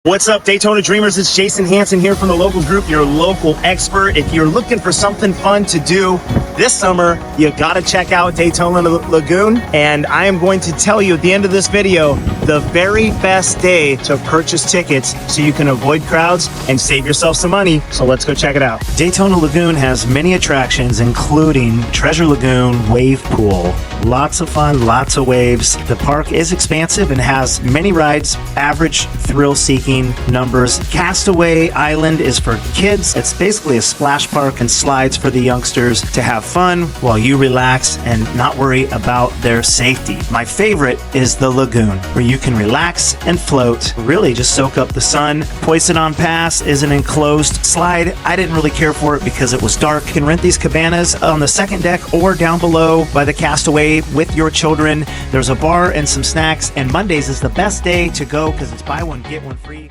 What's up, Daytona Dreamers? It's Jason Hanson here from the local group, your local expert. If you're looking for something fun to do this summer, you gotta check out Daytona Lagoon. And I am going to tell you at the end of this video, the very best day to purchase tickets so you can avoid crowds and save yourself some money. So let's go check it out. Daytona Lagoon has many attractions, including Treasure Lagoon Wave Pool. Lots of fun, lots of waves. The park is expansive and has many rides, average thrill-seeking numbers. Castaway Island is for kids. It's basically a splash park and slides for the youngsters to have fun while you relax and not worry about their safety. My favorite is the lagoon, where you can relax and float, really just soak up the sun. Poison Pass is an enclosed slide. I didn't really care for it because it was dark. You can rent these cabanas on the second deck or down below by the Castaway with your children. There's a bar and some snacks, and Mondays is the best day to go because it's buy one, get one free.